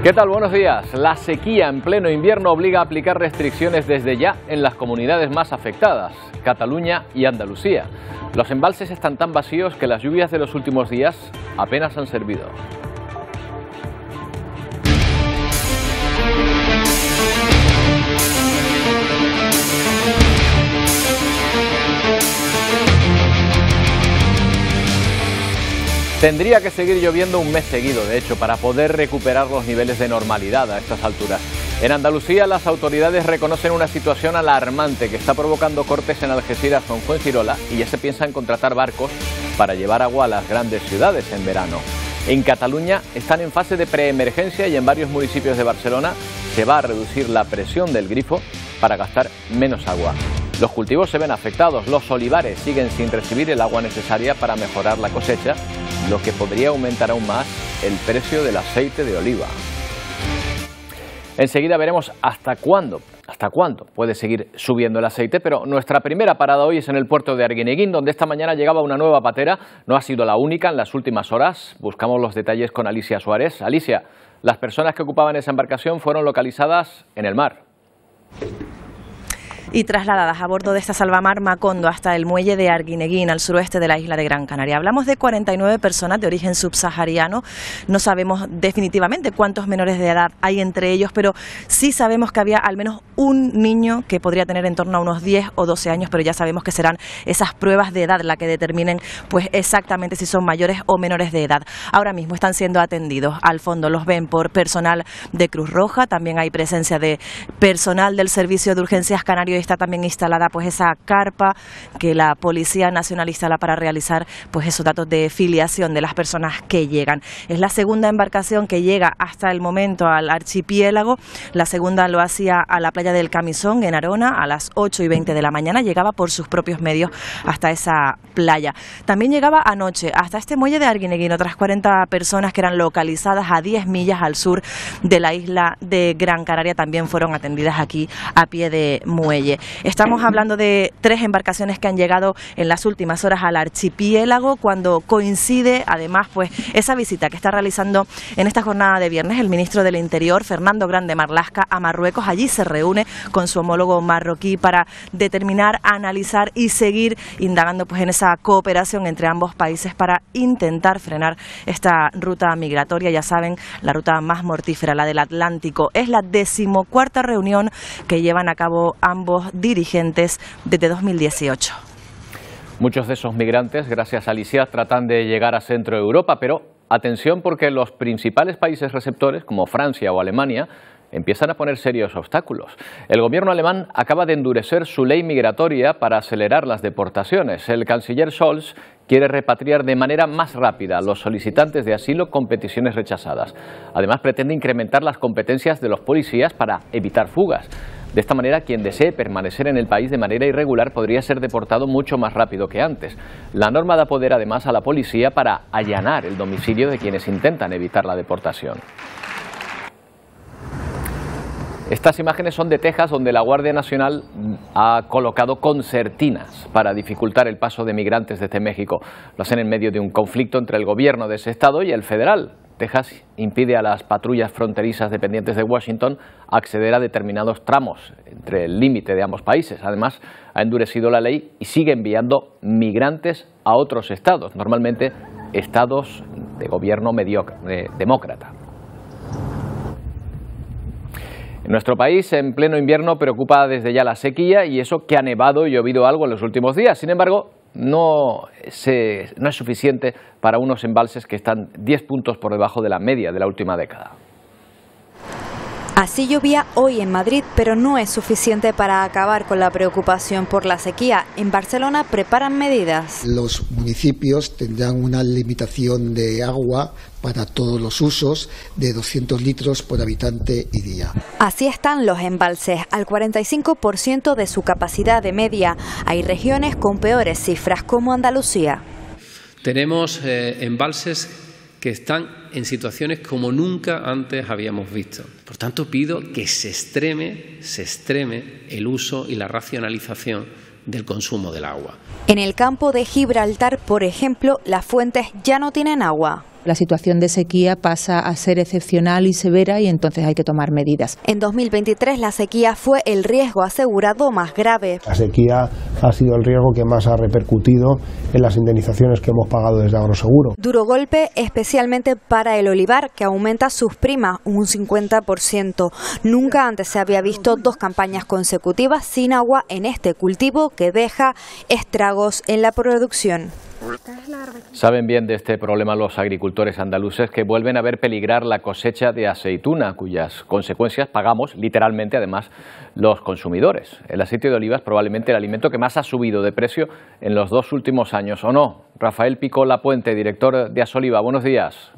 ¿Qué tal? Buenos días. La sequía en pleno invierno obliga a aplicar restricciones desde ya en las comunidades más afectadas, Cataluña y Andalucía. Los embalses están tan vacíos que las lluvias de los últimos días apenas han servido. Tendría que seguir lloviendo un mes seguido, de hecho, para poder recuperar los niveles de normalidad a estas alturas. En Andalucía, las autoridades reconocen una situación alarmante que está provocando cortes en Algeciras o en Fuengirola y ya se piensa en contratar barcos para llevar agua a las grandes ciudades en verano. En Cataluña están en fase de preemergencia y en varios municipios de Barcelona se va a reducir la presión del grifo para gastar menos agua. Los cultivos se ven afectados, los olivares siguen sin recibir el agua necesaria para mejorar la cosecha, lo que podría aumentar aún más el precio del aceite de oliva. Enseguida veremos hasta cuándo puede seguir subiendo el aceite, pero nuestra primera parada hoy es en el puerto de Arguineguín, donde esta mañana llegaba una nueva patera. No ha sido la única en las últimas horas. Buscamos los detalles con Alicia Suárez. Alicia, las personas que ocupaban esa embarcación fueron localizadas en el mar y trasladadas a bordo de esta salvamar Macondo hasta el muelle de Arguineguín, al suroeste de la isla de Gran Canaria. Hablamos de 49 personas de origen subsahariano. No sabemos definitivamente cuántos menores de edad hay entre ellos, pero sí sabemos que había al menos un niño que podría tener en torno a unos 10 o 12 años, pero ya sabemos que serán esas pruebas de edad las que determinen pues exactamente si son mayores o menores de edad. Ahora mismo están siendo atendidos. Al fondo los ven por personal de Cruz Roja, también hay presencia de personal del Servicio de Urgencias Canario. Está también instalada pues esa carpa que la Policía Nacional instala para realizar pues esos datos de filiación de las personas que llegan. Es la segunda embarcación que llega hasta el momento al archipiélago. La segunda lo hacía a la playa del Camisón en Arona a las 8:20 de la mañana. Llegaba por sus propios medios hasta esa playa. También llegaba anoche hasta este muelle de Arguineguín otras 40 personas que eran localizadas a 10 millas al sur de la isla de Gran Canaria. También fueron atendidas aquí a pie de muelle. Estamos hablando de 3 embarcaciones que han llegado en las últimas horas al archipiélago, cuando coincide además pues esa visita que está realizando en esta jornada de viernes el ministro del Interior, Fernando Grande Marlaska, a Marruecos. Allí se reúne con su homólogo marroquí para determinar, analizar y seguir indagando pues en esa cooperación entre ambos países para intentar frenar esta ruta migratoria. Ya saben, la ruta más mortífera, la del Atlántico. Es la 14ª reunión que llevan a cabo ambos dirigentes desde 2018. Muchos de esos migrantes, gracias a Alicia, tratan de llegar a Centro Europa, pero atención porque los principales países receptores, como Francia o Alemania, empiezan a poner serios obstáculos. El gobierno alemán acaba de endurecer su ley migratoria para acelerar las deportaciones. El canciller Scholz quiere repatriar de manera más rápida a los solicitantes de asilo con peticiones rechazadas. Además, pretende incrementar las competencias de los policías para evitar fugas. De esta manera, quien desee permanecer en el país de manera irregular podría ser deportado mucho más rápido que antes. La norma da poder además a la policía para allanar el domicilio de quienes intentan evitar la deportación. Estas imágenes son de Texas, donde la Guardia Nacional ha colocado concertinas para dificultar el paso de migrantes desde México. Lo hacen en medio de un conflicto entre el gobierno de ese estado y el federal. Texas impide a las patrullas fronterizas dependientes de Washington acceder a determinados tramos entre el límite de ambos países. Además, ha endurecido la ley y sigue enviando migrantes a otros estados, normalmente estados de gobierno demócrata. En nuestro país, en pleno invierno, preocupa desde ya la sequía y eso que ha nevado y llovido algo en los últimos días. Sin embargo, no es suficiente para unos embalses que están 10 puntos por debajo de la media de la última década. Así llovía hoy en Madrid, pero no es suficiente para acabar con la preocupación por la sequía. En Barcelona preparan medidas. Los municipios tendrán una limitación de agua para todos los usos de 200 litros por habitante y día. Así están los embalses, al 45% de su capacidad de media. Hay regiones con peores cifras, como Andalucía. Tenemos embalses que están en situaciones como nunca antes habíamos visto. Por tanto, pido que se extreme el uso y la racionalización del consumo del agua. En el campo de Gibraltar, por ejemplo, las fuentes ya no tienen agua. La situación de sequía pasa a ser excepcional y severa y entonces hay que tomar medidas. En 2023 la sequía fue el riesgo asegurado más grave. La sequía ha sido el riesgo que más ha repercutido en las indemnizaciones que hemos pagado desde Agroseguro. Duro golpe especialmente para el olivar, que aumenta sus primas un 50%. Nunca antes se había visto 2 campañas consecutivas sin agua en este cultivo que deja estragos en la producción. Saben bien de este problema los agricultores andaluces, que vuelven a ver peligrar la cosecha de aceituna, cuyas consecuencias pagamos literalmente además los consumidores. El aceite de oliva es probablemente el alimento que más ha subido de precio en los 2 últimos años, ¿o no? Rafael Picó Lapuente, director de Asoliva, buenos días.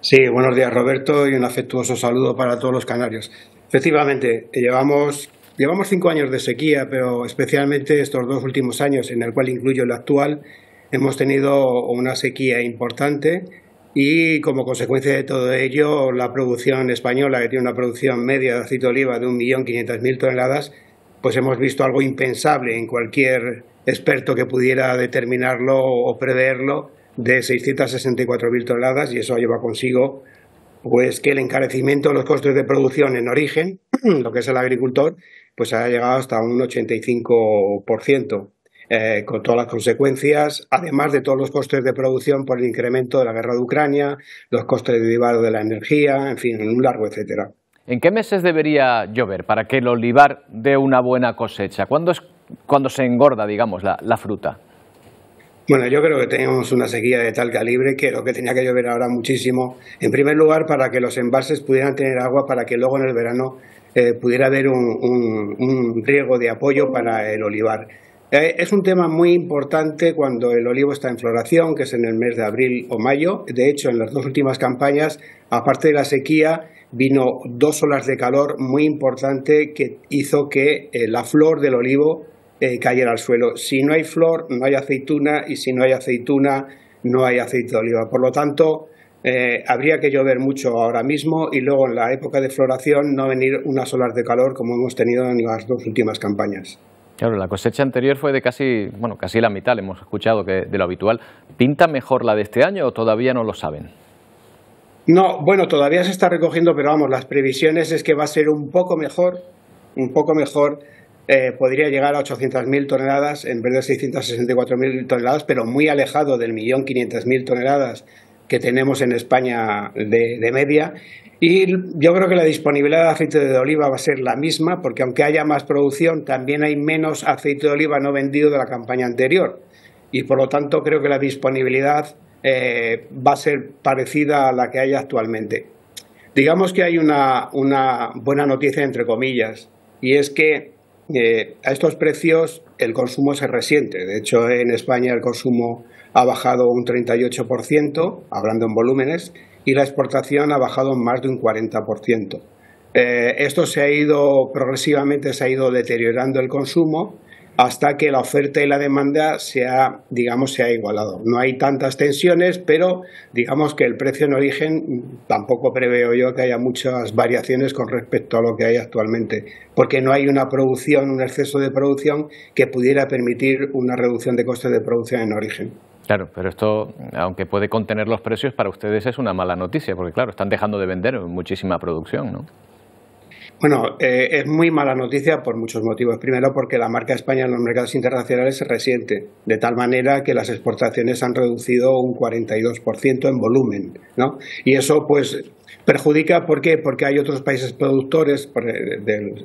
Sí, buenos días, Roberto, y un afectuoso saludo para todos los canarios. Efectivamente, llevamos 5 años de sequía, pero especialmente estos 2 últimos años, en el cual incluyo el actual, hemos tenido una sequía importante y como consecuencia de todo ello la producción española, que tiene una producción media de aceite de oliva de 1.500.000 toneladas, pues hemos visto algo impensable en cualquier experto que pudiera determinarlo o preverlo, de 664.000 toneladas, y eso lleva consigo pues que el encarecimiento de los costes de producción en origen, lo que es el agricultor, pues ha llegado hasta un 85%. Con todas las consecuencias, además de todos los costes de producción por el incremento de la guerra de Ucrania, los costes derivados de la energía, en fin, un largo etcétera. ¿En qué meses debería llover para que el olivar dé una buena cosecha? ¿Cuándo es cuando se engorda, digamos, la fruta? Bueno, yo creo que tenemos una sequía de tal calibre que lo que tenía que llover ahora muchísimo, en primer lugar para que los embalses pudieran tener agua, para que luego en el verano pudiera haber un riego de apoyo para el olivar. Es un tema muy importante cuando el olivo está en floración, que es en el mes de abril o mayo. De hecho, en las 2 últimas campañas, aparte de la sequía, vino 2 olas de calor muy importante que hizo que la flor del olivo cayera al suelo. Si no hay flor, no hay aceituna, y si no hay aceituna, no hay aceite de oliva. Por lo tanto, habría que llover mucho ahora mismo y luego en la época de floración no venir unas olas de calor como hemos tenido en las 2 últimas campañas. Claro, la cosecha anterior fue de casi la mitad, hemos escuchado que de lo habitual. ¿Pinta mejor la de este año o todavía no lo saben? No, bueno, todavía se está recogiendo, pero vamos, las previsiones es que va a ser un poco mejor, podría llegar a 800.000 toneladas en vez de 664.000 toneladas, pero muy alejado del 1.500.000 toneladas que tenemos en España de media. Y yo creo que la disponibilidad de aceite de oliva va a ser la misma, porque aunque haya más producción, también hay menos aceite de oliva no vendido de la campaña anterior. Y por lo tanto creo que la disponibilidad va a ser parecida a la que hay actualmente. Digamos que hay una buena noticia, entre comillas, y es que a estos precios el consumo se resiente. De hecho, en España el consumo ha bajado un 38%, hablando en volúmenes, y la exportación ha bajado más de un 40%. Esto progresivamente se ha ido deteriorando el consumo hasta que la oferta y la demanda se ha igualado. No hay tantas tensiones, pero digamos que el precio en origen tampoco preveo yo que haya muchas variaciones con respecto a lo que hay actualmente, porque no hay un exceso de producción que pudiera permitir una reducción de costes de producción en origen. Claro, pero esto, aunque puede contener los precios, para ustedes es una mala noticia, porque claro, están dejando de vender muchísima producción, ¿no? Bueno, es muy mala noticia por muchos motivos. Primero, porque la marca España en los mercados internacionales se resiente, de tal manera que las exportaciones han reducido un 42% en volumen, ¿no? Y eso, pues, perjudica, ¿por qué? Porque hay otros países productores,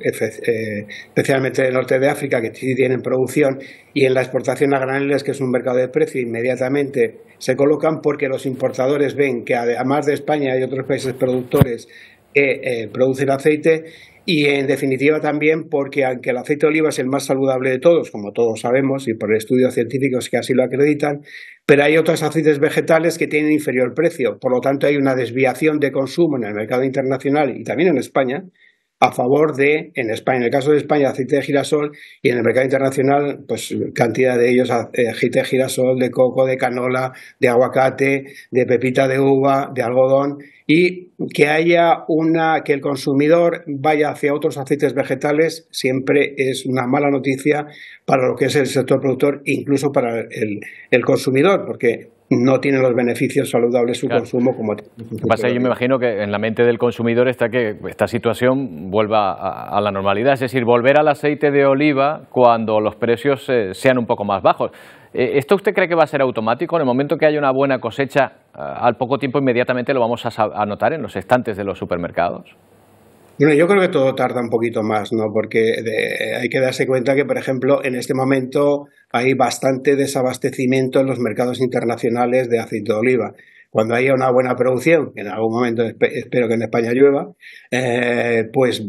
especialmente del norte de África, que sí tienen producción, y en la exportación a graneles, que es un mercado de precio, inmediatamente se colocan porque los importadores ven que además de España hay otros países productores que producen aceite, y en definitiva también porque aunque el aceite de oliva es el más saludable de todos, como todos sabemos y por estudios científicos que así lo acreditan, pero hay otros aceites vegetales que tienen inferior precio. Por lo tanto, hay una desviación de consumo en el mercado internacional y también en España a favor de, en el caso de España, aceite de girasol, y en el mercado internacional, pues cantidad de ellos, aceite de girasol, de coco, de canola, de aguacate, de pepita de uva, de algodón, y que el consumidor vaya hacia otros aceites vegetales siempre es una mala noticia para lo que es el sector productor, incluso para el consumidor, porque no tiene los beneficios saludables su consumo como tiene. Lo que pasa es que yo me imagino que en la mente del consumidor está que esta situación vuelva a la normalidad, es decir, volver al aceite de oliva cuando los precios sean un poco más bajos. ¿Esto usted cree que va a ser automático? En el momento que haya una buena cosecha, al poco tiempo inmediatamente lo vamos a notar en los estantes de los supermercados. Bueno, yo creo que todo tarda un poquito más, ¿no? Porque hay que darse cuenta que, por ejemplo, en este momento hay bastante desabastecimiento en los mercados internacionales de aceite de oliva. Cuando haya una buena producción, en algún momento espero que en España llueva, pues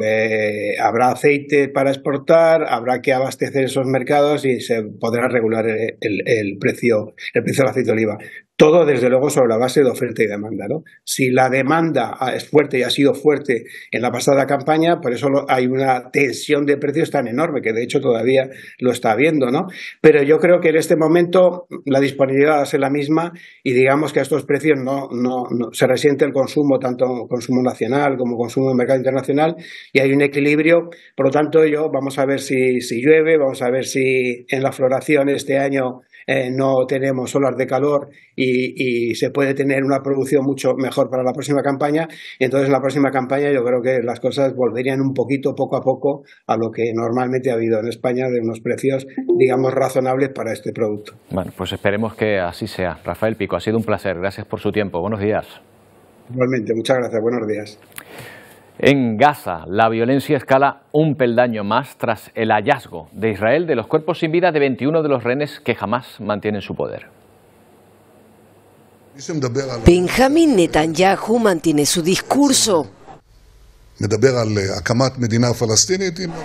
habrá aceite para exportar, habrá que abastecer esos mercados y se podrá regular el precio del aceite de oliva. Todo, desde luego, sobre la base de oferta y demanda, ¿no? Si la demanda es fuerte y ha sido fuerte en la pasada campaña, por eso hay una tensión de precios tan enorme, que de hecho todavía lo está habiendo, ¿no? Pero yo creo que en este momento la disponibilidad va a ser la misma y digamos que a estos precios no se resiente el consumo, tanto consumo nacional como consumo en el mercado internacional, y hay un equilibrio. Por lo tanto, vamos a ver si llueve, vamos a ver si en la floración este año no tenemos olas de calor y se puede tener una producción mucho mejor para la próxima campaña. Y entonces en la próxima campaña yo creo que las cosas volverían un poquito, poco a poco, a lo que normalmente ha habido en España, de unos precios, digamos, razonables para este producto. Bueno, pues esperemos que así sea. Rafael Pico, ha sido un placer. Gracias por su tiempo. Buenos días. Igualmente, muchas gracias. Buenos días. En Gaza, la violencia escala un peldaño más tras el hallazgo de Israel de los cuerpos sin vida de 21 de los rehenes que jamás mantienen su poder. Benjamín Netanyahu mantiene su discurso.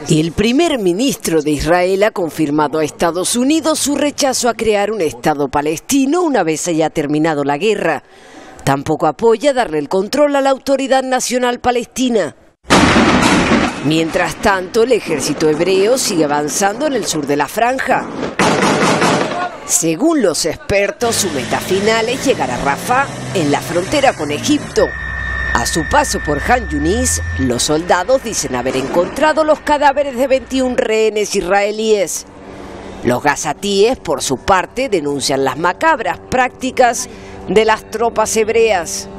El primer ministro de Israel ha confirmado a Estados Unidos su rechazo a crear un Estado palestino una vez haya terminado la guerra. Tampoco apoya darle el control a la Autoridad Nacional Palestina. Mientras tanto, el ejército hebreo sigue avanzando en el sur de la franja. Según los expertos, su meta final es llegar a Rafah, en la frontera con Egipto. A su paso por Han Yunis, los soldados dicen haber encontrado los cadáveres de 21 rehenes israelíes. Los gazatíes, por su parte, denuncian las macabras prácticas de las tropas hebreas.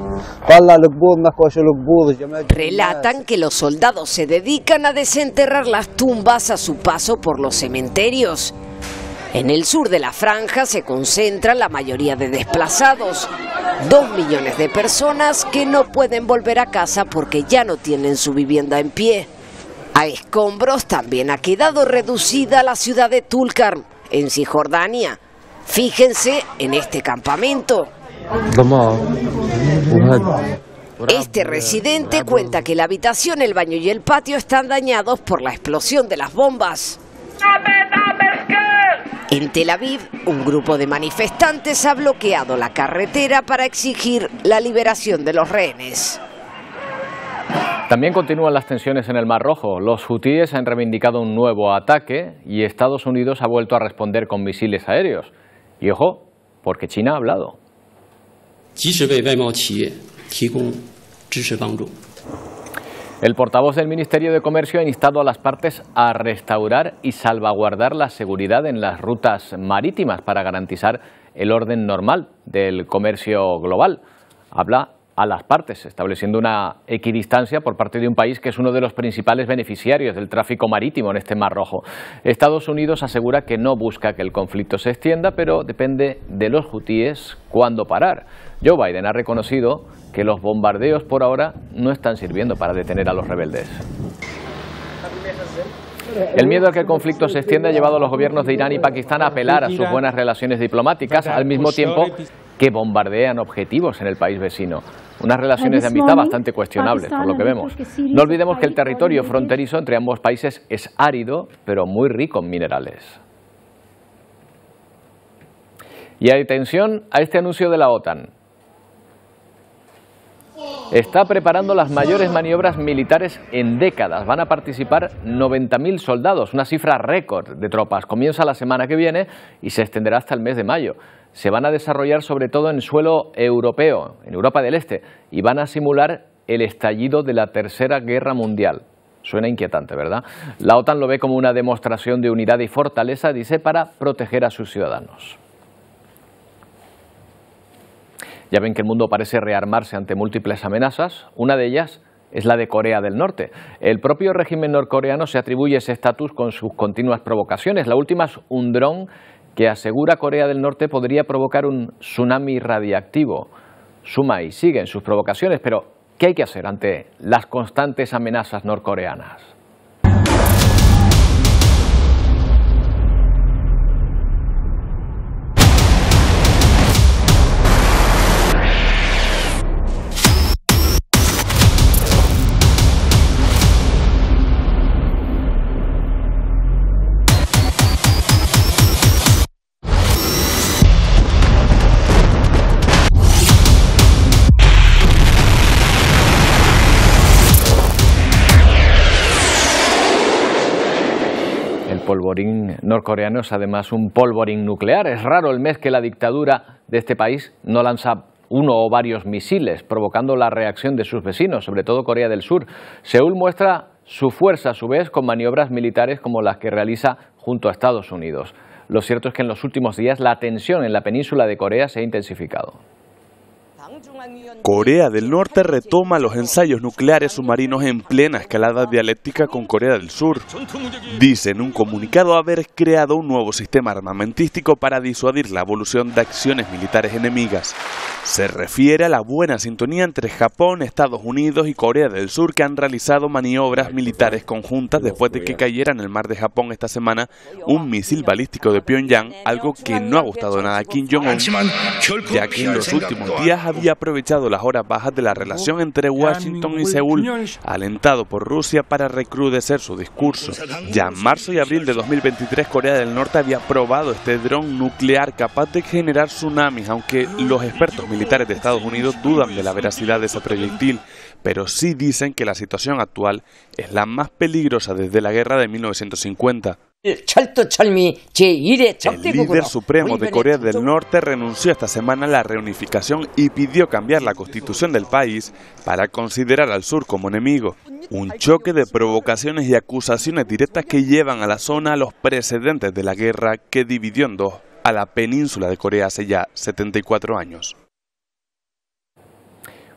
Relatan que los soldados se dedican a desenterrar las tumbas a su paso por los cementerios. En el sur de la franja se concentra la mayoría de desplazados, 2 millones de personas que no pueden volver a casa porque ya no tienen su vivienda en pie. A escombros también ha quedado reducida la ciudad de Tulkarm, en Cisjordania. Fíjense en este campamento. Este residente cuenta que la habitación, el baño y el patio están dañados por la explosión de las bombas. En Tel Aviv, un grupo de manifestantes ha bloqueado la carretera para exigir la liberación de los rehenes. También continúan las tensiones en el Mar Rojo. Los hutíes han reivindicado un nuevo ataque y Estados Unidos ha vuelto a responder con misiles aéreos. Y ojo, porque China ha hablado. El portavoz del Ministerio de Comercio ha instado a las partes a restaurar y salvaguardar la seguridad en las rutas marítimas para garantizar el orden normal del comercio global. Habla a las partes, estableciendo una equidistancia por parte de un país que es uno de los principales beneficiarios del tráfico marítimo en este Mar Rojo. Estados Unidos asegura que no busca que el conflicto se extienda, pero depende de los hutíes cuándo parar. Joe Biden ha reconocido que los bombardeos por ahora no están sirviendo para detener a los rebeldes. El miedo a que el conflicto se extienda ha llevado a los gobiernos de Irán y Pakistán a apelar a sus buenas relaciones diplomáticas, al mismo tiempo que bombardean objetivos en el país vecino. Unas relaciones de amistad bastante cuestionables, por lo que vemos. No olvidemos que el territorio fronterizo entre ambos países es árido, pero muy rico en minerales. Y atención a este anuncio de la OTAN. Está preparando las mayores maniobras militares en décadas. Van a participar 90.000 soldados, una cifra récord de tropas. Comienza la semana que viene y se extenderá hasta el mes de mayo. Se van a desarrollar sobre todo en suelo europeo, en Europa del Este, y van a simular el estallido de la Tercera Guerra Mundial. Suena inquietante, ¿verdad? La OTAN lo ve como una demostración de unidad y fortaleza, dice, para proteger a sus ciudadanos. Ya ven que el mundo parece rearmarse ante múltiples amenazas. Una de ellas es la de Corea del Norte. El propio régimen norcoreano se atribuye ese estatus con sus continuas provocaciones. La última es un dron que asegura Corea del Norte podría provocar un tsunami radiactivo. Suma y sigue en sus provocaciones, pero ¿qué hay que hacer ante las constantes amenazas norcoreanas? El polvorín norcoreano es además un polvorín nuclear. Es raro el mes que la dictadura de este país no lanza uno o varios misiles, provocando la reacción de sus vecinos, sobre todo Corea del Sur. Seúl muestra su fuerza a su vez con maniobras militares como las que realiza junto a Estados Unidos. Lo cierto es que en los últimos días la tensión en la península de Corea se ha intensificado. Corea del Norte retoma los ensayos nucleares submarinos en plena escalada dialéctica con Corea del Sur. Dice en un comunicado haber creado un nuevo sistema armamentístico para disuadir la evolución de acciones militares enemigas. Se refiere a la buena sintonía entre Japón, Estados Unidos y Corea del Sur, que han realizado maniobras militares conjuntas después de que cayera en el mar de Japón esta semana un misil balístico de Pyongyang, algo que no ha gustado nada a Kim Jong-un, ya que en los últimos días había aprovechado las horas bajas de la relación entre Washington y Seúl, alentado por Rusia para recrudecer su discurso. Ya en marzo y abril de 2023, Corea del Norte había probado este dron nuclear capaz de generar tsunamis, aunque los expertos militares de Estados Unidos dudan de la veracidad de ese proyectil, pero sí dicen que la situación actual es la más peligrosa desde la guerra de 1950. El líder supremo de Corea del Norte renunció esta semana a la reunificación y pidió cambiar la constitución del país para considerar al sur como enemigo. Un choque de provocaciones y acusaciones directas que llevan a la zona a los precedentes de la guerra que dividió en dos a la península de Corea hace ya 74 años.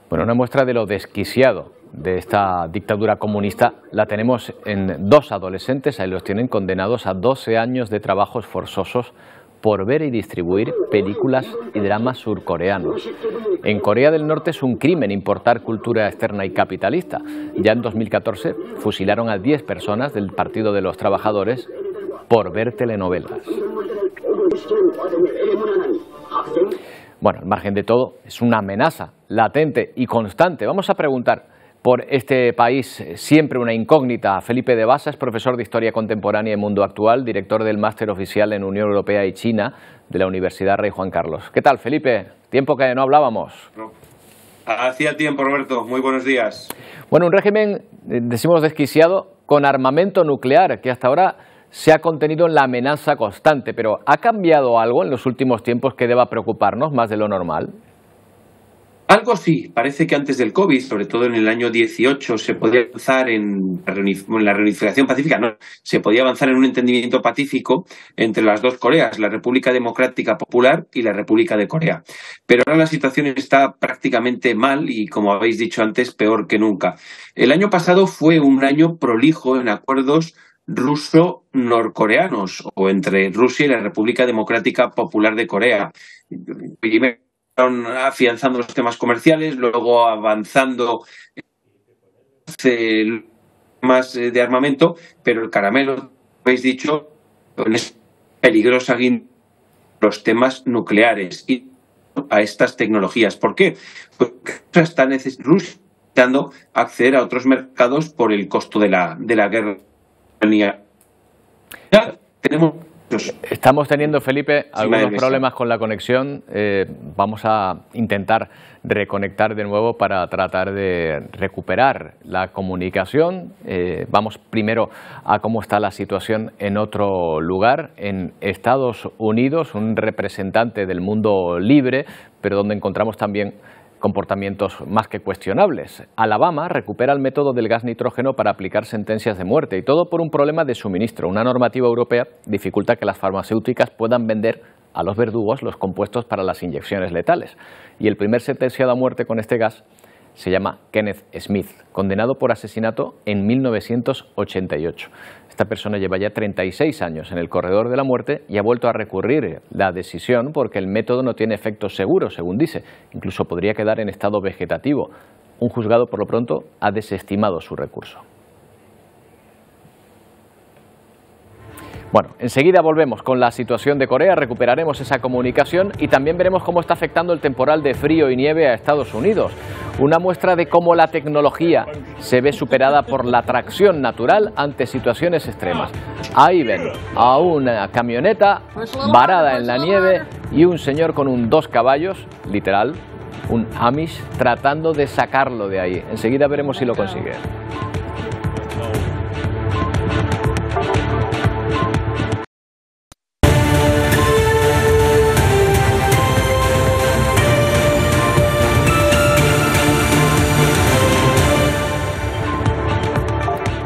Bueno, una muestra de lo desquiciado de esta dictadura comunista la tenemos en dos adolescentes. Ahí los tienen condenados a 12 años de trabajos forzosos por ver y distribuir películas y dramas surcoreanos. En Corea del Norte es un crimen importar cultura externa y capitalista. Ya en 2014 fusilaron a 10 personas del Partido de los Trabajadores por ver telenovelas. Bueno, al margen de todo, es una amenaza latente y constante. Vamos a preguntar por este país, siempre una incógnita. Felipe de Basa es profesor de Historia Contemporánea y Mundo Actual, director del Máster Oficial en Unión Europea y China de la Universidad Rey Juan Carlos. ¿Qué tal, Felipe? Tiempo que no hablábamos. Hacía tiempo, Roberto. Muy buenos días. Bueno, un régimen, decimos desquiciado, con armamento nuclear, que hasta ahora se ha contenido en la amenaza constante, pero ¿ha cambiado algo en los últimos tiempos que deba preocuparnos más de lo normal? Algo sí, parece que antes del COVID, sobre todo en el año 18, se podía avanzar en la reunificación pacífica, no, se podía avanzar en un entendimiento pacífico entre las dos Coreas, la República Democrática Popular y la República de Corea. Pero ahora la situación está prácticamente mal y, como habéis dicho antes, peor que nunca. El año pasado fue un año prolijo en acuerdos ruso-norcoreanos, o entre Rusia y la República Democrática Popular de Corea. Primero afianzando los temas comerciales, luego avanzando más de armamento, pero el caramelo, habéis dicho, es peligrosa los temas nucleares y a estas tecnologías. ¿Por qué? Porque está necesitando acceder a otros mercados por el costo de la guerra. Estamos teniendo, Felipe, algunos problemas con la conexión. Vamos a intentar reconectar de nuevo para tratar de recuperar la comunicación. Vamos primero a cómo está la situación en otro lugar, en Estados Unidos, un representante del mundo libre, pero donde encontramos también comportamientos más que cuestionables. Alabama recupera el método del gas nitrógeno para aplicar sentencias de muerte, y todo por un problema de suministro. Una normativa europea dificulta que las farmacéuticas puedan vender a los verdugos los compuestos para las inyecciones letales. Y el primer sentenciado a muerte con este gas se llama Kenneth Smith, condenado por asesinato en 1988. Esta persona lleva ya 36 años en el corredor de la muerte y ha vuelto a recurrir la decisión porque el método no tiene efectos seguros, según dice. Incluso podría quedar en estado vegetativo. Un juzgado, por lo pronto, ha desestimado su recurso. Bueno, enseguida volvemos con la situación de Corea, recuperaremos esa comunicación y también veremos cómo está afectando el temporal de frío y nieve a Estados Unidos. Una muestra de cómo la tecnología se ve superada por la tracción natural ante situaciones extremas. Ahí ven a una camioneta varada en la nieve y un señor con un 2 caballos, literal, un Amish, tratando de sacarlo de ahí. Enseguida veremos si lo consigue.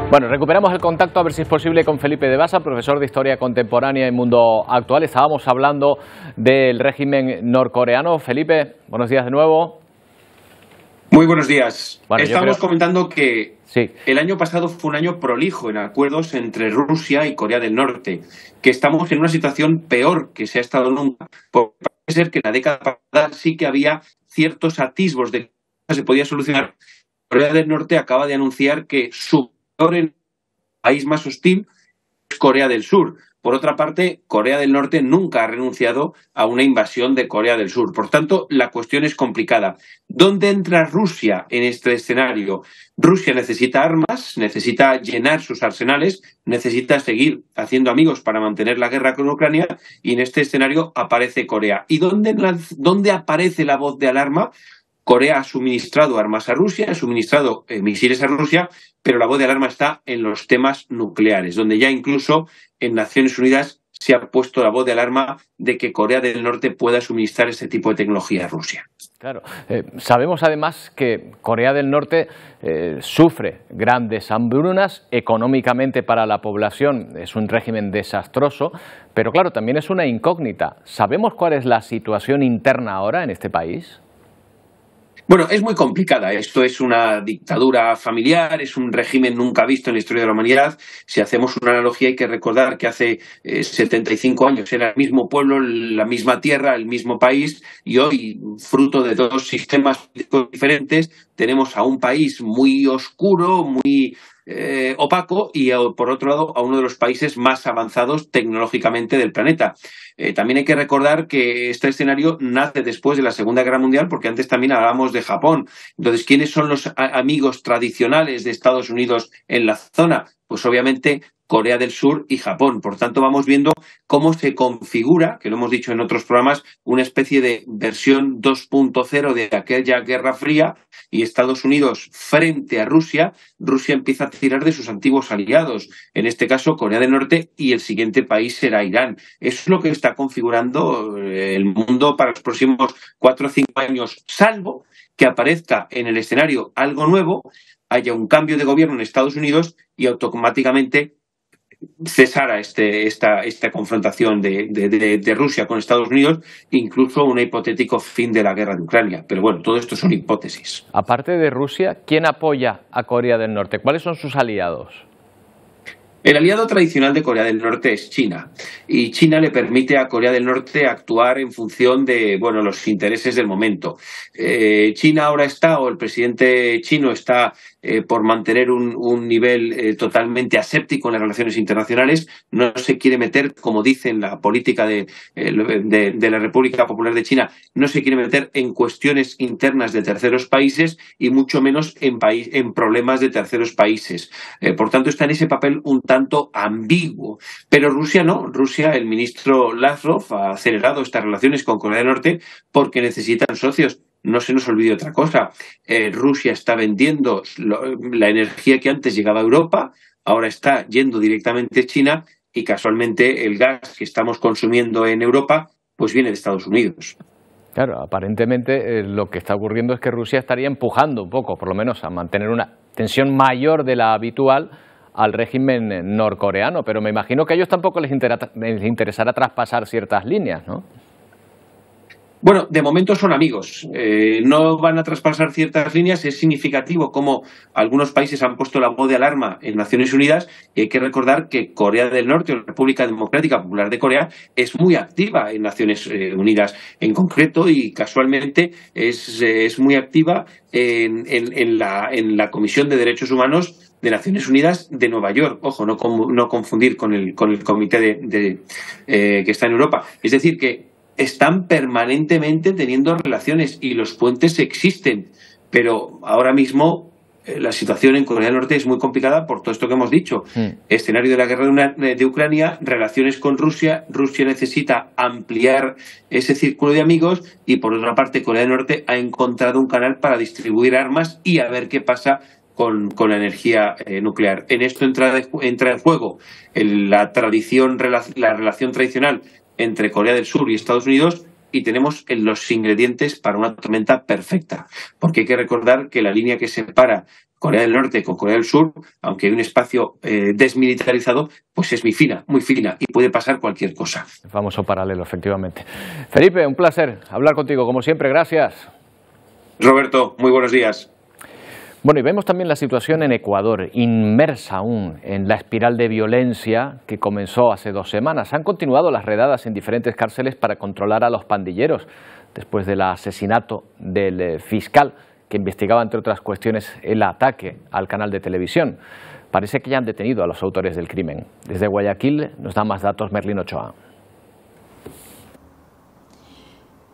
Bueno, recuperamos el contacto, a ver si es posible, con Felipe de Basa, profesor de Historia Contemporánea y Mundo Actual. Estábamos hablando del régimen norcoreano. Felipe, buenos días de nuevo. Muy buenos días. Bueno, Estábamos comentando que sí, el año pasado fue un año prolijo en acuerdos entre Rusia y Corea del Norte, que estamos en una situación peor que se ha estado nunca. Porque parece ser que en la década pasada sí que había ciertos atisbos de que se podía solucionar. Corea del Norte acaba de anunciar que su el país más hostil es Corea del Sur. Por otra parte, Corea del Norte nunca ha renunciado a una invasión de Corea del Sur. Por tanto, la cuestión es complicada. ¿Dónde entra Rusia en este escenario? Rusia necesita armas, necesita llenar sus arsenales, necesita seguir haciendo amigos para mantener la guerra con Ucrania, y en este escenario aparece Corea. ¿Y dónde aparece la voz de alarma? Corea ha suministrado armas a Rusia, ha suministrado misiles a Rusia, pero la voz de alarma está en los temas nucleares, donde ya incluso en Naciones Unidas se ha puesto la voz de alarma de que Corea del Norte pueda suministrar este tipo de tecnología a Rusia. Claro. Sabemos además que Corea del Norte sufre grandes hambrunas económicamente para la población. Es un régimen desastroso, pero claro, también es una incógnita. ¿Sabemos cuál es la situación interna ahora en este país? Bueno, es muy complicada. Esto es una dictadura familiar, es un régimen nunca visto en la historia de la humanidad. Si hacemos una analogía, hay que recordar que hace 75 años era el mismo pueblo, la misma tierra, el mismo país, y hoy, fruto de dos sistemas diferentes, tenemos a un país muy oscuro, muy opaco, y por otro lado a uno de los países más avanzados tecnológicamente del planeta. También hay que recordar que este escenario nace después de la Segunda Guerra Mundial, porque antes también hablábamos de Japón. Entonces, ¿quiénes son los amigos tradicionales de Estados Unidos en la zona? Pues obviamente Corea del Sur y Japón. Por tanto, vamos viendo cómo se configura, que lo hemos dicho en otros programas, una especie de versión 2.0 de aquella Guerra Fría, y Estados Unidos frente a Rusia. Rusia empieza a tirar de sus antiguos aliados, en este caso Corea del Norte, y el siguiente país será Irán. Eso es lo que está configurando el mundo para los próximos 4 o 5 años, salvo que aparezca en el escenario algo nuevo, haya un cambio de gobierno en Estados Unidos y automáticamente cesara esta confrontación de Rusia con Estados Unidos, incluso un hipotético fin de la guerra de Ucrania. Pero bueno, todo esto son hipótesis. Aparte de Rusia, ¿quién apoya a Corea del Norte? ¿Cuáles son sus aliados? El aliado tradicional de Corea del Norte es China, y China le permite a Corea del Norte actuar en función de los intereses del momento. China ahora está, o el presidente chino está por mantener un nivel totalmente aséptico en las relaciones internacionales. No se quiere meter, como dicen la política de la República Popular de China, no se quiere meter en cuestiones internas de terceros países y mucho menos en problemas de terceros países. Por tanto, está en ese papel un tanto ambiguo. Pero Rusia no. Rusia, el ministro Lavrov ha acelerado estas relaciones con Corea del Norte porque necesitan socios. No se nos olvide otra cosa. Rusia está vendiendo la energía que antes llegaba a Europa, ahora está yendo directamente a China, y casualmente el gas que estamos consumiendo en Europa pues viene de Estados Unidos. Claro, aparentemente lo que está ocurriendo es que Rusia estaría empujando un poco, por lo menos a mantener una tensión mayor de la habitual al régimen norcoreano, pero me imagino que a ellos tampoco les interesará traspasar ciertas líneas, ¿no? Bueno, de momento son amigos, no van a traspasar ciertas líneas. Es significativo cómo algunos países han puesto la voz de alarma en Naciones Unidas, y hay que recordar que Corea del Norte, o la República Democrática Popular de Corea, es muy activa en Naciones Unidas en concreto, y casualmente es muy activa en la Comisión de Derechos Humanos de Naciones Unidas de Nueva York. Ojo, no confundir con el comité que está en Europa. Es decir, que están permanentemente teniendo relaciones y los puentes existen, pero ahora mismo la situación en Corea del Norte es muy complicada por todo esto que hemos dicho. Escenario de la guerra de Ucrania, relaciones con Rusia. Rusia necesita ampliar ese círculo de amigos, y por otra parte Corea del Norte ha encontrado un canal para distribuir armas y a ver qué pasa con la energía nuclear. En esto entra en juego la relación tradicional entre Corea del Sur y Estados Unidos, y tenemos los ingredientes para una tormenta perfecta, porque hay que recordar que la línea que separa Corea del Norte con Corea del Sur, aunque hay un espacio desmilitarizado, pues es muy fina, y puede pasar cualquier cosa. El famoso paralelo, efectivamente. Felipe, un placer hablar contigo, como siempre, gracias. Roberto, muy buenos días. Bueno, y vemos también la situación en Ecuador, inmersa aún en la espiral de violencia que comenzó hace 2 semanas. Han continuado las redadas en diferentes cárceles para controlar a los pandilleros, después del asesinato del fiscal que investigaba, entre otras cuestiones, el ataque al canal de televisión. Parece que ya han detenido a los autores del crimen. Desde Guayaquil nos da más datos Merlin Ochoa.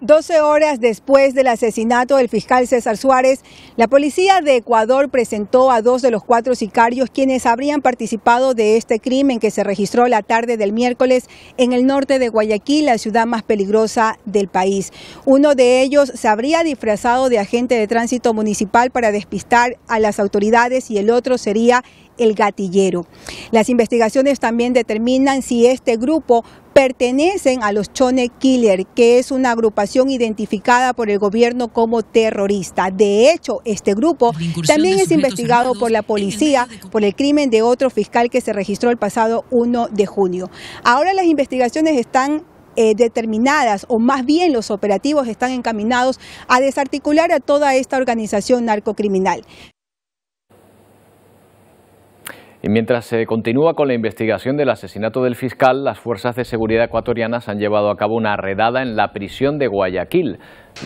12 horas después del asesinato del fiscal César Suárez, la policía de Ecuador presentó a 2 de los 4 sicarios quienes habrían participado de este crimen que se registró la tarde del miércoles en el norte de Guayaquil, la ciudad más peligrosa del país. Uno de ellos se habría disfrazado de agente de tránsito municipal para despistar a las autoridades, y el otro sería el gatillero. Las investigaciones también determinan si este grupo pertenecen a los Chone Killer, que es una agrupación identificada por el gobierno como terrorista. De hecho, este grupo también es investigado por la policía por el crimen de otro fiscal que se registró el pasado 1 de junio. Ahora las investigaciones están determinadas, o más bien los operativos están encaminados a desarticular a toda esta organización narcocriminal. Y mientras se continúa con la investigación del asesinato del fiscal, las fuerzas de seguridad ecuatorianas han llevado a cabo una redada en la prisión de Guayaquil,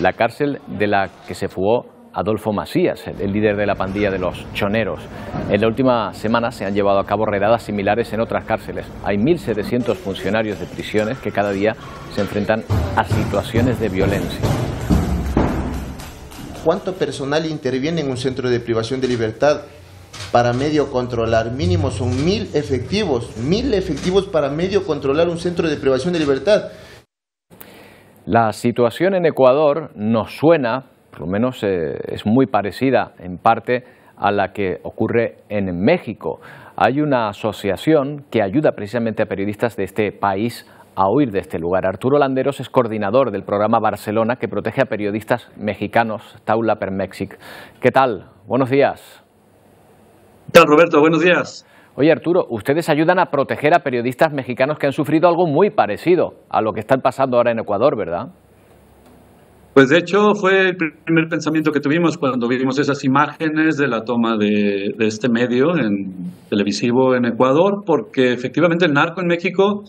la cárcel de la que se fugó Adolfo Macías, el líder de la pandilla de los choneros. En la última semana se han llevado a cabo redadas similares en otras cárceles. Hay 1.700 funcionarios de prisiones que cada día se enfrentan a situaciones de violencia. ¿Cuánto personal interviene en un centro de privación de libertad para medio controlar? Mínimo son 1.000 efectivos, 1.000 efectivos para medio controlar un centro de privación de libertad. La situación en Ecuador nos suena, por lo menos es muy parecida en parte a la que ocurre en México. Hay una asociación que ayuda precisamente a periodistas de este país a huir de este lugar. Arturo Landeros es coordinador del programa Barcelona, que protege a periodistas mexicanos, Taula per Mexic. ¿Qué tal? Buenos días. ¿Qué tal, Roberto? Buenos días. Oye, Arturo, ustedes ayudan a proteger a periodistas mexicanos que han sufrido algo muy parecido a lo que está pasando ahora en Ecuador, ¿verdad? Pues de hecho fue el primer pensamiento que tuvimos cuando vimos esas imágenes de la toma de este medio televisivo en Ecuador, porque efectivamente el narco en México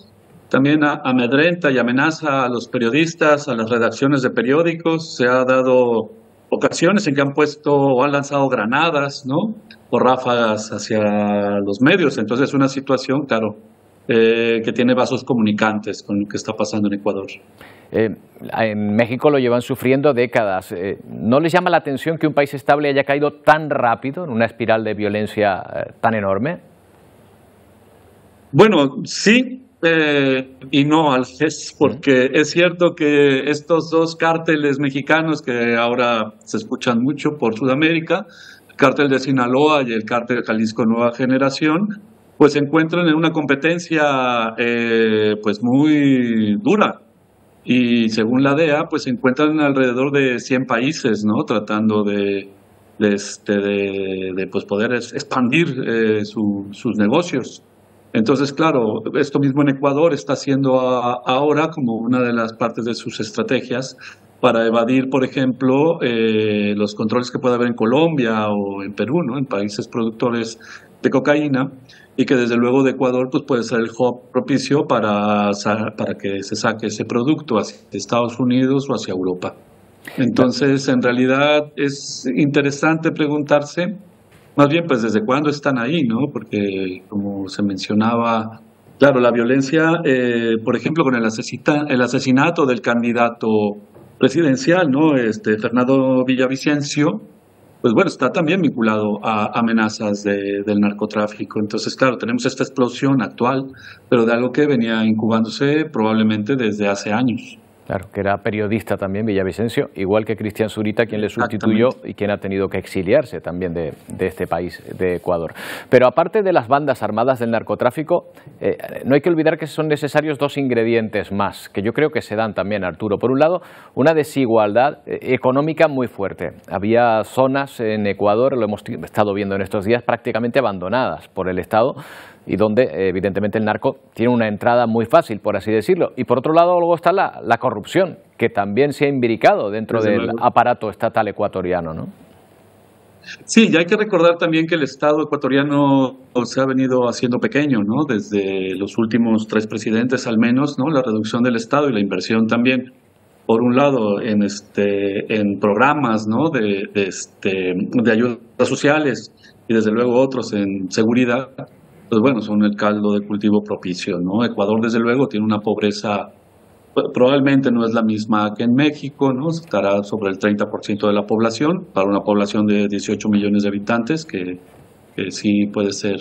también amedrenta y amenaza a los periodistas, a las redacciones de periódicos. Se ha dado ocasiones en que han puesto o han lanzado granadas, ¿no?, o ráfagas hacia los medios. Entonces es una situación, claro, que tiene vasos comunicantes con lo que está pasando en Ecuador. En México lo llevan sufriendo décadas. ¿No les llama la atención que un país estable haya caído tan rápido en una espiral de violencia tan enorme? Bueno, sí y no al vez, porque es cierto que estos 2 cárteles mexicanos que ahora se escuchan mucho por Sudamérica, el cártel de Sinaloa y el cártel Jalisco Nueva Generación, pues se encuentran en una competencia pues muy dura. Y según la DEA, pues se encuentran alrededor de 100 países, ¿no?, tratando de pues poder expandir sus negocios. Entonces, claro, esto mismo en Ecuador está haciendo ahora como una de las partes de sus estrategias para evadir, por ejemplo, los controles que puede haber en Colombia o en Perú, ¿no? En países productores de cocaína, y que desde luego de Ecuador pues puede ser el hub propicio para que se saque ese producto hacia Estados Unidos o hacia Europa. Entonces, en realidad es interesante preguntarse, más bien, pues, ¿desde cuándo están ahí, no? Porque, como se mencionaba, claro, la violencia, por ejemplo, con el asesinato del candidato presidencial, ¿no? Fernando Villavicencio, pues bueno, está también vinculado a amenazas del narcotráfico. Entonces, claro, tenemos esta explosión actual, pero de algo que venía incubándose probablemente desde hace años. Claro, que era periodista también Villavicencio, igual que Cristian Zurita, quien le sustituyó y quien ha tenido que exiliarse también de este país, de Ecuador. Pero aparte de las bandas armadas del narcotráfico, no hay que olvidar que son necesarios dos ingredientes más, que yo creo que se dan también, Arturo. Por un lado, una desigualdad económica muy fuerte. Había zonas en Ecuador, lo hemos estado viendo en estos días, prácticamente abandonadas por el Estado, y donde evidentemente el narco tiene una entrada muy fácil, por así decirlo. Y por otro lado luego está la corrupción, que también se ha imbricado dentro del aparato estatal ecuatoriano, ¿no? Sí, y hay que recordar también que el Estado ecuatoriano se ha venido haciendo pequeño, ¿no? Desde los últimos 3 presidentes al menos, ¿no? La reducción del Estado y la inversión también, por un lado, en programas, ¿no? de ayudas sociales, y desde luego otros en seguridad. Pues bueno, son el caldo de cultivo propicio, ¿no? Ecuador, desde luego, tiene una pobreza, probablemente no es la misma que en México, ¿no? Estará sobre el 30% de la población, para una población de 18 millones de habitantes, que sí puede ser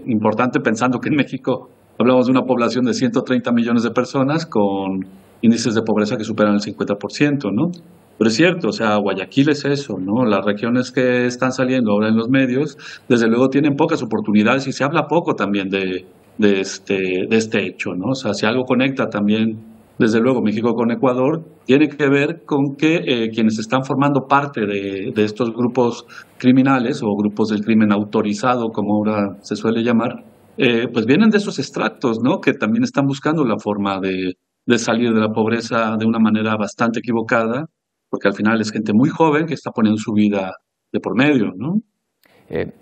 importante, pensando que en México hablamos de una población de 130 millones de personas con índices de pobreza que superan el 50%, ¿no? Pero es cierto, o sea, Guayaquil es eso, ¿no? Las regiones que están saliendo ahora en los medios, desde luego tienen pocas oportunidades y se habla poco también de este hecho, ¿no? O sea, si algo conecta también, desde luego, México con Ecuador, tiene que ver con que quienes están formando parte de estos grupos criminales o grupos del crimen autorizado, como ahora se suele llamar, pues vienen de esos extractos, ¿no? Que también están buscando la forma de salir de la pobreza de una manera bastante equivocada, porque al final es gente muy joven que está poniendo su vida de por medio, ¿no?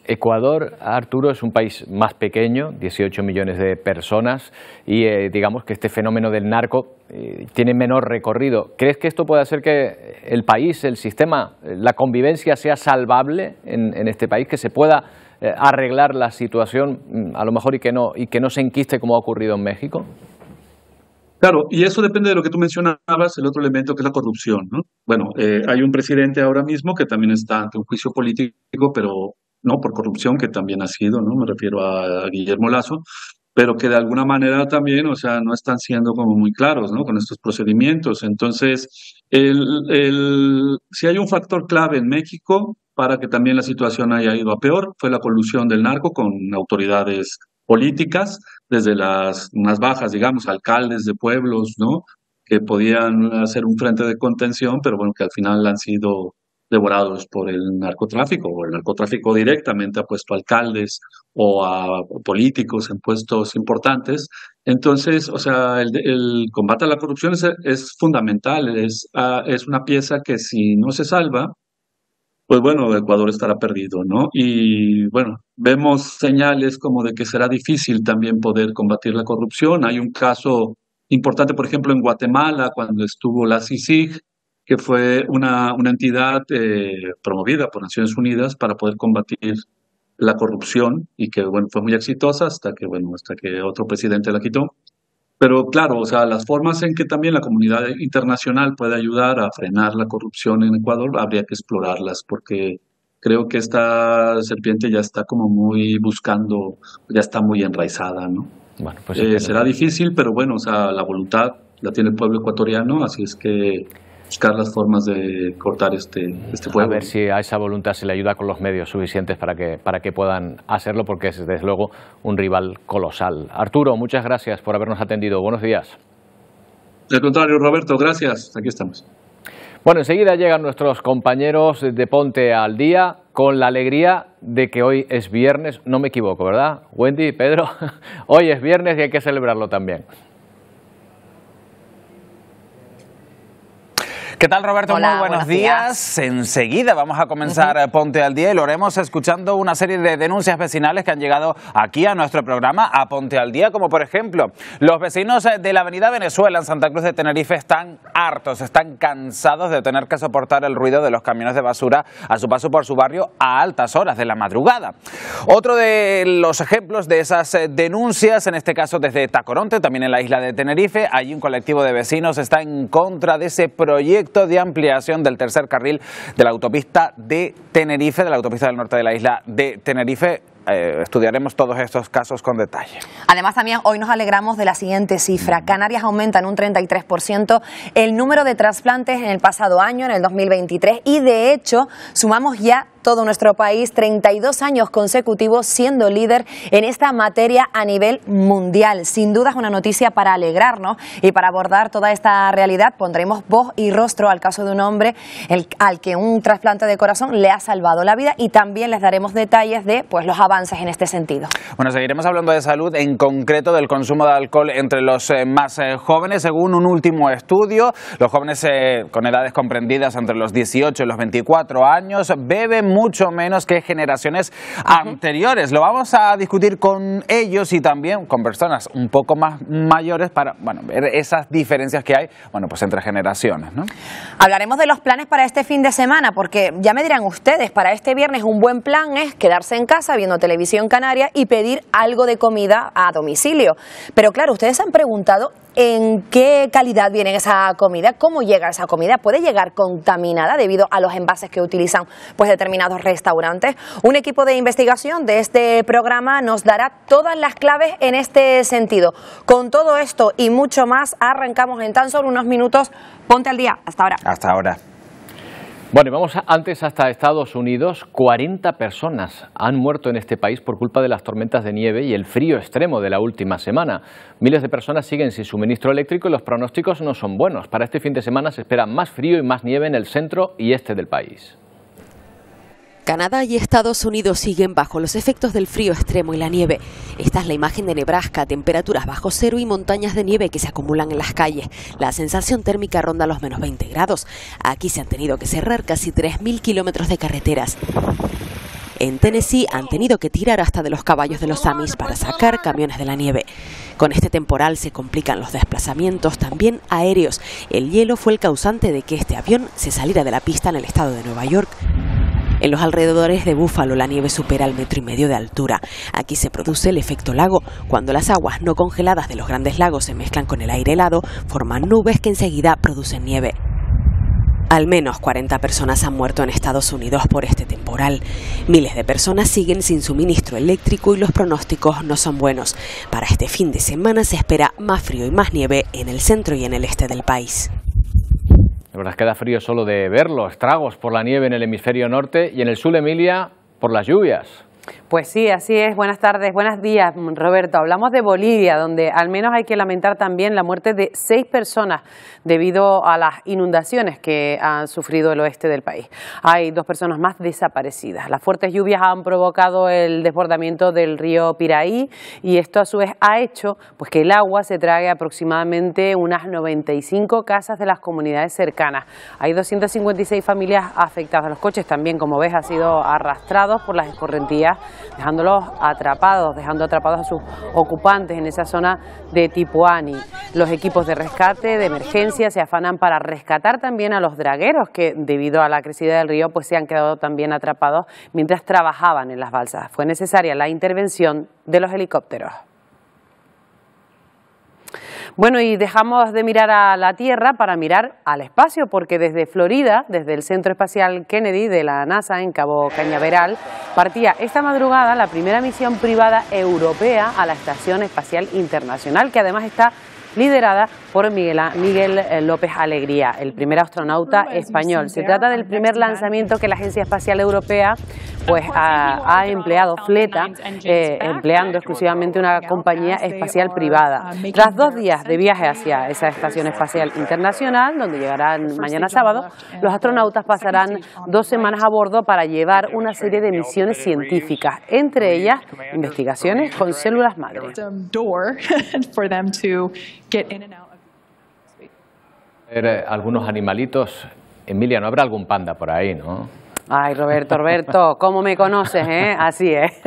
Ecuador, Arturo, es un país más pequeño, 18 millones de personas, y digamos que este fenómeno del narco tiene menor recorrido. ¿Crees que esto puede hacer que el país, el sistema, la convivencia sea salvable en este país, que se pueda arreglar la situación a lo mejor y que no se enquiste como ha ocurrido en México? Claro, y eso depende de lo que tú mencionabas, el otro elemento que es la corrupción, ¿no? Bueno, hay un presidente ahora mismo que también está ante un juicio político, pero no por corrupción, que también ha sido, ¿no? Me refiero a Guillermo Lasso, pero que de alguna manera también, o sea, no están siendo como muy claros, ¿no? Con estos procedimientos. Entonces, si hay un factor clave en México para que también la situación haya ido a peor, fue la colusión del narco con autoridades políticas, desde las más bajas, digamos, alcaldes de pueblos, ¿no? Que podían hacer un frente de contención, pero bueno, que al final han sido devorados por el narcotráfico, o el narcotráfico directamente ha puesto a alcaldes o a políticos en puestos importantes. Entonces, o sea, el combate a la corrupción es fundamental, es una pieza que si no se salva, pues bueno, Ecuador estará perdido, ¿no? Y bueno, vemos señales como de que será difícil también poder combatir la corrupción. Hay un caso importante, por ejemplo, en Guatemala, cuando estuvo la CICIG, que fue una entidad promovida por Naciones Unidas para poder combatir la corrupción y que, bueno, fue muy exitosa hasta que otro presidente la quitó. Pero claro, o sea, las formas en que también la comunidad internacional puede ayudar a frenar la corrupción en Ecuador, habría que explorarlas, porque creo que esta serpiente ya está como ya está muy enraizada, ¿no? Bueno, pues será difícil, pero bueno, o sea, la voluntad la tiene el pueblo ecuatoriano, así es que buscar las formas de cortar este fuego. A ver si a esa voluntad se le ayuda con los medios suficientes para que puedan hacerlo, porque es desde luego un rival colosal. Arturo, muchas gracias por habernos atendido. Buenos días. Al contrario, Roberto, gracias. Aquí estamos. Bueno, enseguida llegan nuestros compañeros de Ponte al Día. con la alegría de que hoy es viernes, no me equivoco, ¿verdad? Wendy, Pedro, hoy es viernes y hay que celebrarlo también. ¿Qué tal, Roberto? Hola, muy buenos días. Enseguida vamos a comenzar Ponte al Día y lo haremos escuchando una serie de denuncias vecinales que han llegado aquí a nuestro programa a Ponte al Día, como por ejemplo, los vecinos de la avenida Venezuela en Santa Cruz de Tenerife están hartos, están cansados de tener que soportar el ruido de los camiones de basura a su paso por su barrio a altas horas de la madrugada. Otro de los ejemplos de esas denuncias, en este caso desde Tacoronte, también en la isla de Tenerife, allí un colectivo de vecinos está en contra de ese proyecto de ampliación del tercer carril de la autopista de Tenerife, de la autopista del norte de la isla de Tenerife. Estudiaremos todos estos casos con detalle. Además, también hoy nos alegramos de la siguiente cifra. Canarias aumenta en un 33% el número de trasplantes en el pasado año, en el 2023, y de hecho sumamos ya todo nuestro país 32 años consecutivos siendo líder en esta materia a nivel mundial. Sin duda es una noticia para alegrarnos, y para abordar toda esta realidad pondremos voz y rostro al caso de un hombre al que un trasplante de corazón le ha salvado la vida, y también les daremos detalles de los avances en este sentido. Bueno, seguiremos hablando de salud, en concreto del consumo de alcohol entre los más jóvenes. Según un último estudio, los jóvenes con edades comprendidas entre los 18 y los 24 años beben mucho menos que generaciones anteriores. Lo vamos a discutir con ellos y también con personas un poco más mayores para ver esas diferencias que hay entre generaciones, ¿no? Hablaremos de los planes para este fin de semana, porque ya me dirán ustedes, para este viernes un buen plan es quedarse en casa viendo televisión canaria y pedir algo de comida a domicilio. Pero claro, ustedes se han preguntado en qué calidad viene esa comida, cómo llega esa comida. ¿Puede llegar contaminada debido a los envases que utilizan determinados restaurantes? Un equipo de investigación de este programa nos dará todas las claves en este sentido. Con todo esto y mucho más, arrancamos en tan solo unos minutos. Ponte al Día. Hasta ahora. Hasta ahora. Bueno, y vamos antes hasta Estados Unidos. 40 personas han muerto en este país por culpa de las tormentas de nieve y el frío extremo de la última semana. Miles de personas siguen sin suministro eléctrico y los pronósticos no son buenos. Para este fin de semana se espera más frío y más nieve en el centro y este del país. Canadá y Estados Unidos siguen bajo los efectos del frío extremo y la nieve. Esta es la imagen de Nebraska, temperaturas bajo cero y montañas de nieve que se acumulan en las calles. La sensación térmica ronda los menos 20 grados. Aquí se han tenido que cerrar casi 3.000 kilómetros de carreteras. En Tennessee han tenido que tirar hasta de los caballos de los Amis para sacar camiones de la nieve. Con este temporal se complican los desplazamientos, también aéreos. El hielo fue el causante de que este avión se saliera de la pista en el estado de Nueva York. En los alrededores de Búfalo la nieve supera el 1,5 metros de altura. Aquí se produce el efecto lago. Cuando las aguas no congeladas de los grandes lagos se mezclan con el aire helado, forman nubes que enseguida producen nieve. Al menos 40 personas han muerto en Estados Unidos por este temporal. Miles de personas siguen sin suministro eléctrico y los pronósticos no son buenos. Para este fin de semana se espera más frío y más nieve en el centro y en el este del país. La verdad es que da frío solo de verlo, estragos por la nieve en el hemisferio norte y en el sur, Emilia, por las lluvias. Pues sí, así es. Buenas tardes, buenos días, Roberto. Hablamos de Bolivia, donde al menos hay que lamentar también la muerte de 6 personas debido a las inundaciones que han sufrido el oeste del país. Hay 2 personas más desaparecidas. Las fuertes lluvias han provocado el desbordamiento del río Piraí y esto a su vez ha hecho que el agua se trague aproximadamente unas 95 casas de las comunidades cercanas. Hay 256 familias afectadas. Los coches también, como ves, han sido arrastrados por las escorrentías, dejando atrapados a sus ocupantes en esa zona de Tipuani. Los equipos de rescate, de emergencia, se afanan para rescatar también a los dragueros que, debido a la crecida del río, se han quedado también atrapados mientras trabajaban en las balsas. Fue necesaria la intervención de los helicópteros. Bueno, y dejamos de mirar a la Tierra para mirar al espacio, porque desde Florida, desde el Centro Espacial Kennedy de la NASA en Cabo Cañaveral, partía esta madrugada la primera misión privada europea a la Estación Espacial Internacional, que además está liderada por Miguel López Alegría, el primer astronauta español. Se trata del primer lanzamiento que la Agencia Espacial Europea pues ha empleado, Fleta, empleando exclusivamente una compañía espacial privada. Tras 2 días de viaje hacia esa Estación Espacial Internacional, donde llegarán mañana sábado, los astronautas pasarán 2 semanas a bordo para llevar una serie de misiones científicas, entre ellas investigaciones con células madre. Algunos animalitos. Emilia, ¿no habrá algún panda por ahí, no? Ay, Roberto, ¿cómo me conoces, eh? Así es.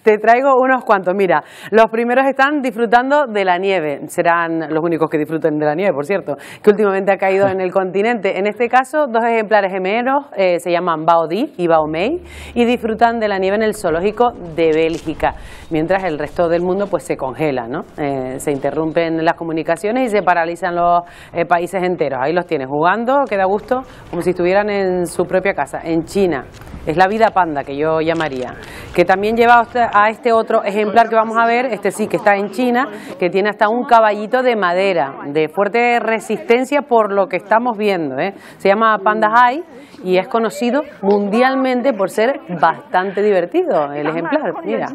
Te traigo unos cuantos. Mira, los primeros están disfrutando de la nieve. Serán los únicos que disfruten de la nieve, por cierto, que últimamente ha caído en el continente. En este caso, 2 ejemplares gemelos, se llaman Bao Di y Bao Mei, y disfrutan de la nieve en el zoológico de Bélgica, mientras el resto del mundo pues se congela, ¿no? Se interrumpen las comunicaciones y se paralizan los países enteros. Ahí los tienes jugando, que da gusto, como si estuvieran en su propia casa. En China, es la vida panda que yo llamaría, que también lleva a este otro ejemplar que vamos a ver, este sí que está en China, que tiene hasta un caballito de madera, de fuerte resistencia por lo que estamos viendo, ¿eh? Se llama Panda Hai y es conocido mundialmente por ser bastante divertido el ejemplar, mira.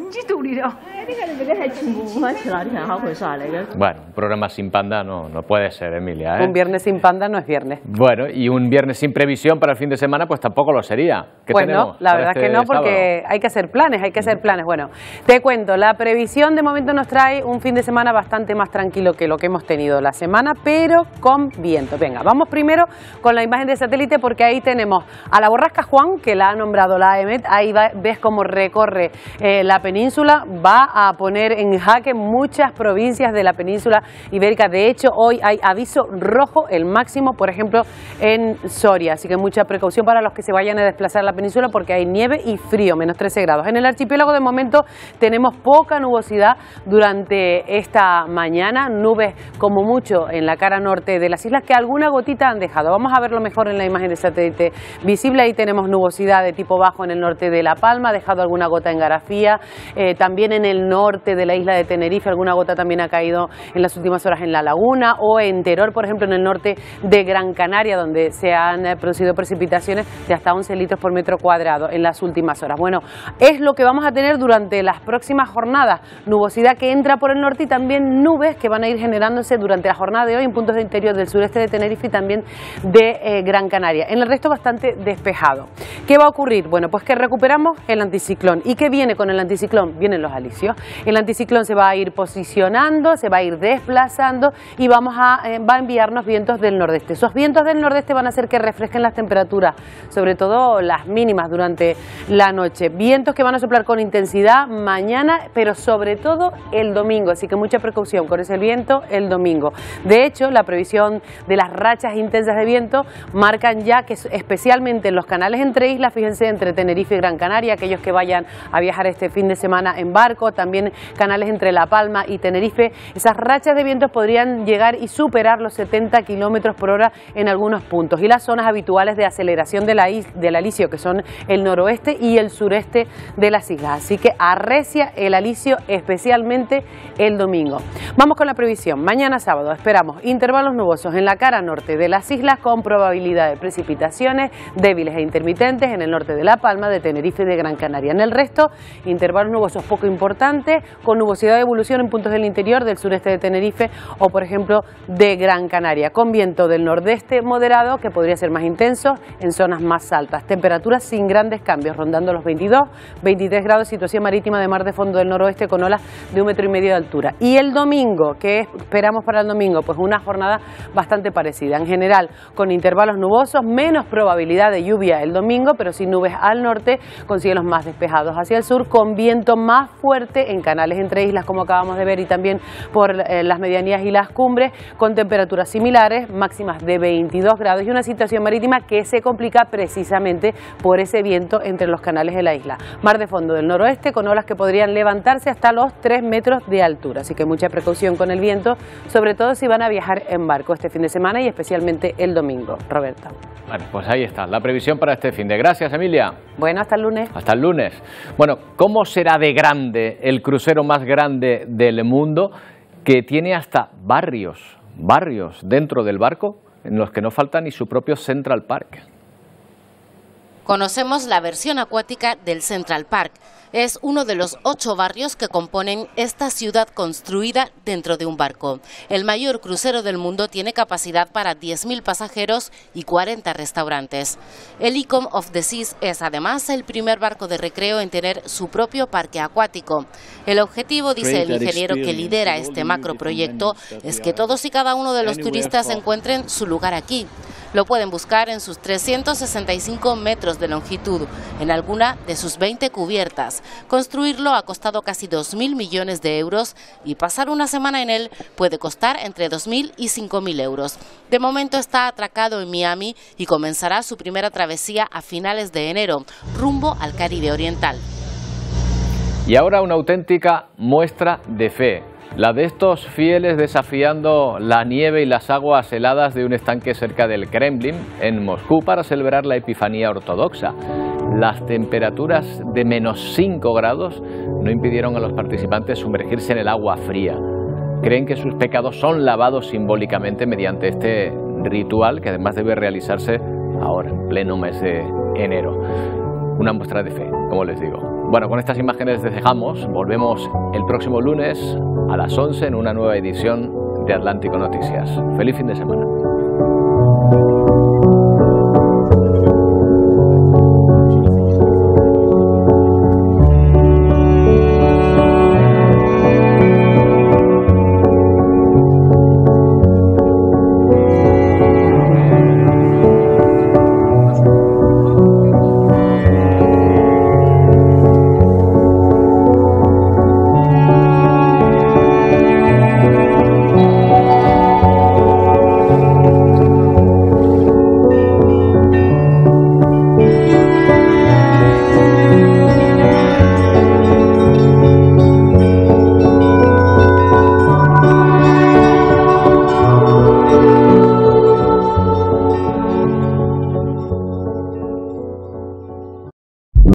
Bueno, un programa sin panda no puede ser, Emilia, ¿eh? Un viernes sin panda no es viernes. Bueno, y un viernes sin previsión para el fin de semana pues tampoco lo sería. ¿Qué pues tenemos no, la verdad es que no, porque sábado? hay que hacer planes, Bueno, te cuento, la previsión de momento nos trae un fin de semana bastante más tranquilo que lo que hemos tenido la semana, pero con viento. Venga, vamos primero con la imagen de satélite, porque ahí tenemos a la borrasca Juan, que la ha nombrado la EMET. Ahí ves cómo recorre la península, va a poner en jaque muchas provincias de la península ibérica. De hecho, hoy hay aviso rojo, el máximo, por ejemplo, en Soria, así que mucha precaución para los que se vayan a desplazar a la península, porque hay nieve y frío, menos 13 grados. En el archipiélago de momento tenemos poca nubosidad durante esta mañana, nubes como mucho en la cara norte de las islas, que alguna gotita han dejado. Vamos a verlo mejor en la imagen de satélite visible. Ahí tenemos nubosidad de tipo bajo en el norte de La Palma, ha dejado alguna gota en Garafía, también en el norte de la isla de Tenerife, alguna gota también ha caído en las últimas horas en La Laguna, o en Teror, por ejemplo, en el norte de Gran Canaria, donde se han producido precipitaciones de hasta 11 litros por metro cuadrado en las últimas horas. Bueno, es lo que vamos a tener durante las próximas jornadas, nubosidad que entra por el norte y también nubes que van a ir generándose durante la jornada de hoy en puntos de interior del sureste de Tenerife y también de Gran Canaria. En el resto bastante despejado. ¿Qué va a ocurrir? Bueno, pues que recuperamos el anticiclón. ¿Y qué viene con el anticiclón? Vienen los alisios. El anticiclón se va a ir posicionando, se va a ir desplazando y va a enviarnos vientos del nordeste. Esos vientos del nordeste van a hacer que refresquen las temperaturas, sobre todo las mínimas durante la noche. Vientos que van a soplar con intensidad mañana, pero sobre todo el domingo, así que mucha precaución con ese viento el domingo. De hecho, la previsión de las rachas intensas de viento marcan ya que especialmente en los canales entre islas, fíjense, entre Tenerife y Gran Canaria, aquellos que vayan a viajar este fin de semana en barco, también canales entre La Palma y Tenerife, esas rachas de vientos podrían llegar y superar los 70 kilómetros por hora en algunos puntos. Y las zonas habituales de aceleración del alisio, que son el noroeste y el sureste de las islas. Así que arrecia el alisio especialmente el domingo. Vamos con la previsión. Mañana sábado esperamos intervalos nubosos en la cara norte de las islas con probabilidad de precipitaciones débiles e intermitentes en el norte de La Palma, de Tenerife y de Gran Canaria. En el resto, intervalos nubosos poco importantes, con nubosidad de evolución en puntos del interior del sureste de Tenerife o, por ejemplo, de Gran Canaria, con viento del nordeste moderado que podría ser más intenso en zonas más altas. Temperaturas sin grandes cambios, rondando los 22, 23 grados, situación marítima de mar de fondo del noroeste con olas de 1,5 metros de altura. Y el domingo, ¿qué esperamos para el domingo? Pues una jornada bastante parecida. En general, con intervalos nubosos, menos probabilidad de lluvia el domingo, pero sin nubes al norte, con cielos más despejados hacia el sur, con viento más fuerte en canales entre islas, como acabamos de ver, y también por las medianías y las cumbres, con temperaturas similares, máximas de 22 grados, y una situación marítima que se complica precisamente por ese viento entre los canales de la isla. Mar de fondo del noroeste, con olas que podrían levantarse hasta los 3 metros de altura, así que mucha precaución con el viento, sobre todo si van a viajar en barco este fin de semana y especialmente el domingo. Roberto. Bueno, pues ahí está, la previsión para este fin de. Gracias, Emilia. Bueno, hasta el lunes. Hasta el lunes. Bueno, ¿cómo será de grande el crucero más grande del mundo? que tiene hasta barrios dentro del barco en los que no falta ni su propio Central Park. Conocemos la versión acuática del Central Park. Es uno de los 8 barrios que componen esta ciudad construida dentro de un barco. El mayor crucero del mundo tiene capacidad para 10.000 pasajeros y 40 restaurantes. El Icon of the Seas es además el primer barco de recreo en tener su propio parque acuático. El objetivo, dice el ingeniero que lidera este macroproyecto, es que todos y cada uno de los turistas encuentren su lugar aquí. Lo pueden buscar en sus 365 metros de longitud, en alguna de sus 20 cubiertas. Construirlo ha costado casi 2.000 millones de euros y pasar una semana en él puede costar entre 2.000 y 5.000 euros. De momento está atracado en Miami y comenzará su primera travesía a finales de enero, rumbo al Caribe Oriental. Y ahora una auténtica muestra de fe. La de estos fieles desafiando la nieve y las aguas heladas de un estanque cerca del Kremlin, en Moscú, para celebrar la Epifanía ortodoxa. Las temperaturas de -5 grados no impidieron a los participantes sumergirse en el agua fría. Creen que sus pecados son lavados simbólicamente mediante este ritual, que además debe realizarse ahora, en pleno mes de enero. Una muestra de fe, como les digo. Bueno, con estas imágenes les dejamos. Volvemos el próximo lunes a las 11 en una nueva edición de Atlántico Noticias. Feliz fin de semana.